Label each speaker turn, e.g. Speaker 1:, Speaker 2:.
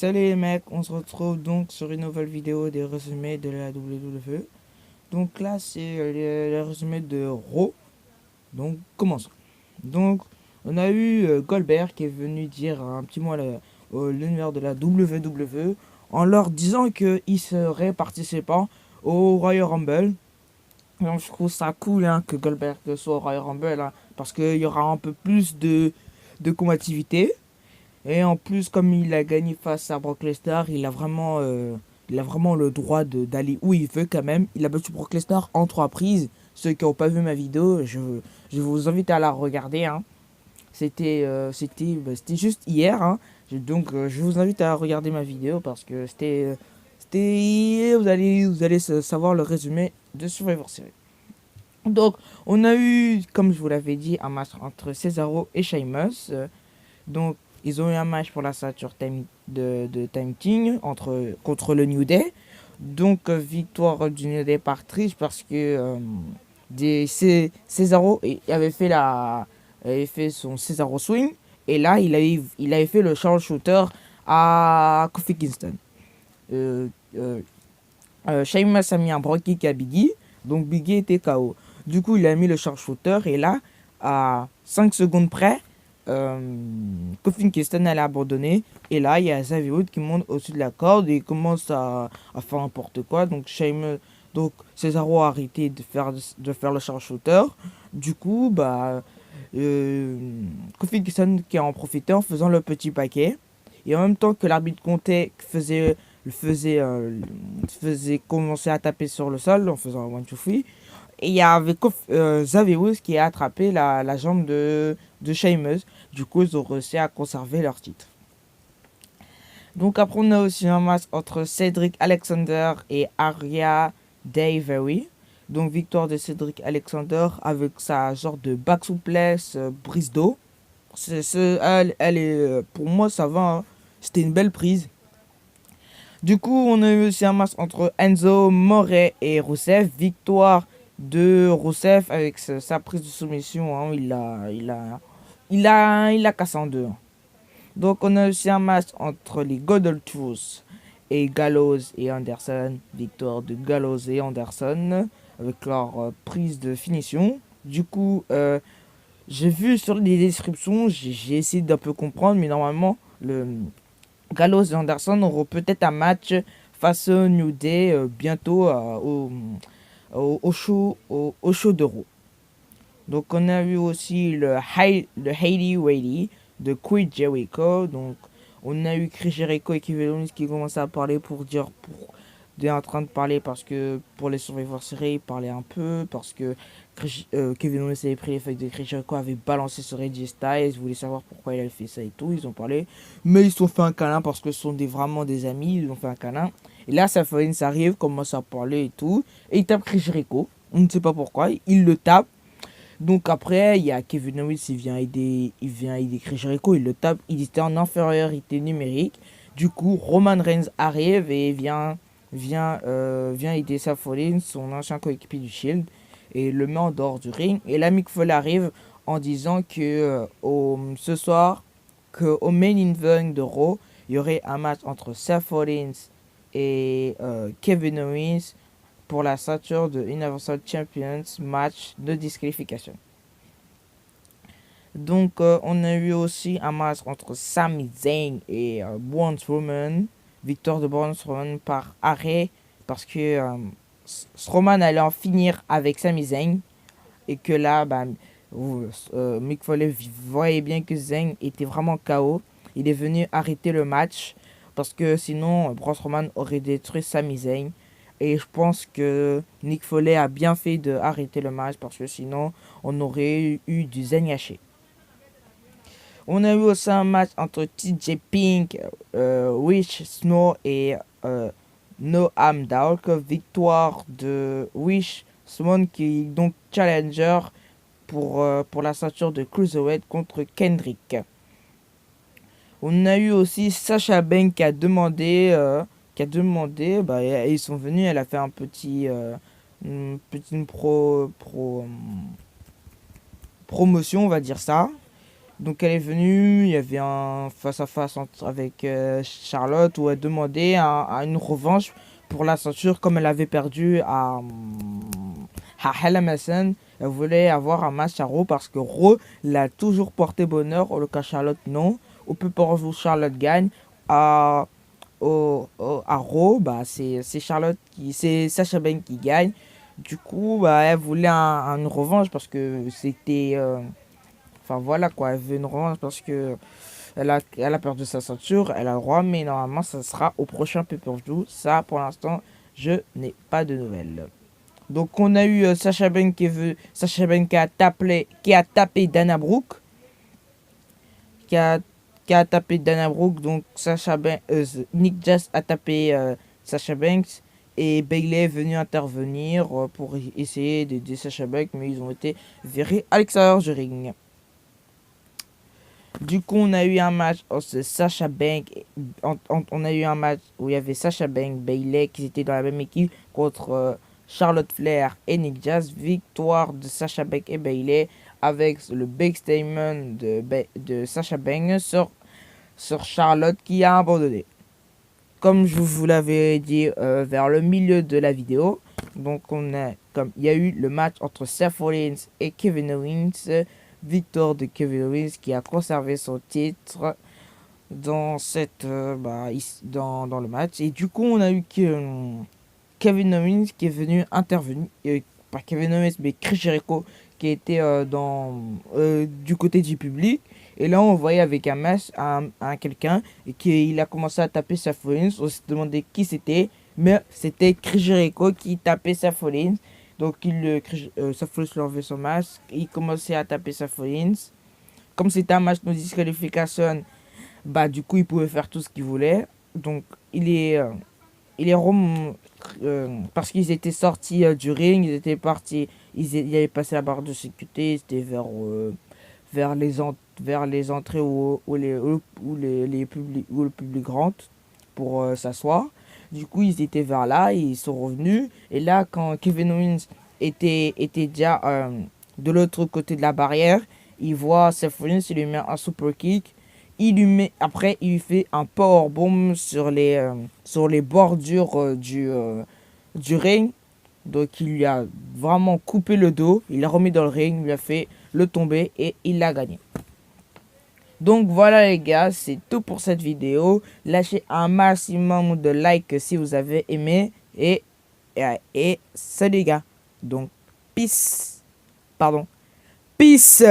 Speaker 1: Salut les mecs, on se retrouve donc sur une nouvelle vidéo des résumés de la WWE. Donc là c'est les résumés de Raw. Donc commençons. Donc on a eu Goldberg qui est venu dire un petit mot à l'univers de la WWE en leur disant qu'il serait participant au Royal Rumble. Donc je trouve ça cool hein, que Goldberg soit au Royal Rumble hein, parce qu'il y aura un peu plus de combativité. Et en plus, comme il a gagné face à Brock Lesnar, il a vraiment le droit d'aller où il veut quand même. Il a battu Brock Lesnar en 3 prises. Ceux qui n'ont pas vu ma vidéo, je vous invite à la regarder. Hein. C'était juste hier. Hein. Donc, je vous invite à regarder ma vidéo parce que vous allez savoir le résumé de Survivor Series. Donc, on a eu, comme je vous l'avais dit, un match entre Cesaro et Sheamus. Donc, ils ont eu un match pour la ceinture de Time King contre le New Day. Donc, victoire du New Day par triche parce que Cesaro avait fait son Cesaro Swing. Et là, il avait fait le Charles Shooter à Kofi Kingston. Euh, euh, Sheamus a mis un Brogue Kick à Biggie. Donc, Biggie était KO. Du coup, il a mis le Charles Shooter. Et là, à 5 secondes près, Kofi Kingston allait abandonner. Et là, il y a Xavier Woods qui monte au-dessus de la corde et il commence à faire n'importe quoi. Donc Cesaro a arrêté de faire le shooter. Du coup, Kofi Kingston qui en profitait en faisant le petit paquet. Et en même temps que l'arbitre comptait faisait commencer à taper sur le sol en faisant un 1-2-3. Et il y avait Xavier Woods qui a attrapé la jambe de Sheamus. Du coup, ils ont réussi à conserver leur titre. Donc après, on a aussi un match entre Cedric Alexander et Arya Daivari. Donc victoire de Cedric Alexander avec sa genre de back suplex brise d'eau. Elle est, pour moi, ça va. Hein. C'était une belle prise. Du coup, on a eu aussi un match entre Enzo Moret et Rousseff. Victoire de Rousseff avec sa prise de soumission. Hein. Il a cassé en deux. Hein. Donc, on a aussi un match entre les Golden Truth et Gallows et Anderson. Victoire de Gallows et Anderson avec leur prise de finition. Du coup, j'ai vu sur les descriptions, j'ai essayé d'un peu comprendre, mais normalement, Gallows et Anderson auront peut-être un match face au New Day bientôt au show de Raw. Donc on a eu aussi le Hailey Whaley de Quit Jericho. Donc on a eu Chris Jericho et Kevin Owens qui commençaient à parler est en train de parler parce que pour les Survivor Series, il parlait un peu parce que Kevin Owens avait pris les feuilles de Chris Jericho, avait balancé sur Reggie Styles, ils voulaient savoir pourquoi il avait fait ça et tout, ils ont parlé, mais ils se sont fait un câlin parce que ce sont vraiment des amis, ils ont fait un câlin. Et là, Seth Rollins arrive, commence à parler et tout, et il tape Chris Jericho, on ne sait pas pourquoi, il le tape. Donc après, il y a Kevin Owens, il vient aider Chris Jericho, il le tape, il était en infériorité numérique. Du coup, Roman Reigns arrive et vient aider Seth Rollins, son ancien coéquipier du Shield, et le met en dehors du ring. Et là, Mick Foley arrive en disant que ce soir, qu'au main event de Raw, il y aurait un match entre Seth Rollins et Kevin Owens pour la ceinture de Universal Champions match de disqualification. Donc, on a eu aussi un match entre Sami Zayn et Braun Strowman. Victoire de Braun Strowman par arrêt parce que Strowman allait en finir avec Sami Zayn. Et que là, Mick Foley voyait bien que Zayn était vraiment KO. Il est venu arrêter le match parce que sinon, Braun Strowman aurait détruit Sami Zayn. Et je pense que Mick Foley a bien fait d'arrêter le match parce que sinon, on aurait eu du Zayn haché. On a eu aussi un match entre TJ Pink, Wish Snow et Noam Dar. Victoire de Wish Snow qui est donc challenger pour la ceinture de Cruiserweight contre Kendrick. On a eu aussi Sasha Banks qui a demandé, ils sont venus, elle a fait une petite promotion, on va dire ça. Donc elle est venue, il y avait un face-à-face avec Charlotte où elle demandait une revanche pour la ceinture comme elle avait perdu à Hell in a Cell. Elle voulait avoir un match à Raw parce que Raw l'a toujours porté bonheur, au cas Charlotte non. Au peu où Charlotte gagne, à, à Raw, bah, c'est Charlotte c'est Sasha Banks qui gagne. Du coup, bah, elle voulait une revanche parce que c'était... enfin voilà quoi, elle veut une revanche parce que elle a perdu sa ceinture, elle a le droit, mais normalement ça sera au prochain pay-per-view. Ça, pour l'instant, je n'ai pas de nouvelles. Donc on a eu Sasha Banks Sasha Banks qui a tapé Dana Brooke, qui a, qui a tapé Dana Brooke. Donc Nick Jazz a tapé Sasha Banks et Bayley est venu intervenir pour essayer d'aider Sasha Banks, mais ils ont été virés à l'extérieur du ring. Du coup, on a eu un match entre Sasha Banks. On a eu un match où il y avait Sasha Banks, Bayley qui étaient dans la même équipe contre Charlotte Flair et Nick Jazz. Victoire de Sasha Banks et Bayley avec le big statement de Sasha Banks sur Charlotte qui a abandonné. Comme je vous l'avais dit vers le milieu de la vidéo, donc il y a eu le match entre Seth Rollins et Kevin Owens. Victoire de Kevin Owens qui a conservé son titre dans dans le match. Et du coup, on a eu Kevin Owens qui est venu intervenir, pas Kevin Owens mais Chris Jericho qui était du côté du public. Et là, on voyait avec un match quelqu'un et qu'il a commencé à taper Seth Rollins. On se demandait qui c'était, mais c'était Chris Jericho qui tapait Seth Rollins. Donc Seth Rollins lui enlevait son masque, il commençait à taper Seth Rollins. Comme c'était un match de disqualification, bah du coup il pouvait faire tout ce qu'il voulait. Donc il est parce qu'ils étaient sortis du ring, ils étaient partis, ils avaient passé la barre de sécurité, c'était vers vers les entrées où le public rentre pour s'asseoir. Du coup, ils étaient vers là, ils sont revenus. Et là, quand Kevin Owens était déjà de l'autre côté de la barrière, il voit Seth Rollins, il lui met un super kick. Après, il lui fait un powerbomb sur les bordures du ring. Donc, il lui a vraiment coupé le dos. Il l'a remis dans le ring, il lui a fait le tomber et il l'a gagné. Donc voilà les gars, c'est tout pour cette vidéo. Lâchez un maximum de likes si vous avez aimé. Et salut les gars. Donc peace. Pardon. Peace.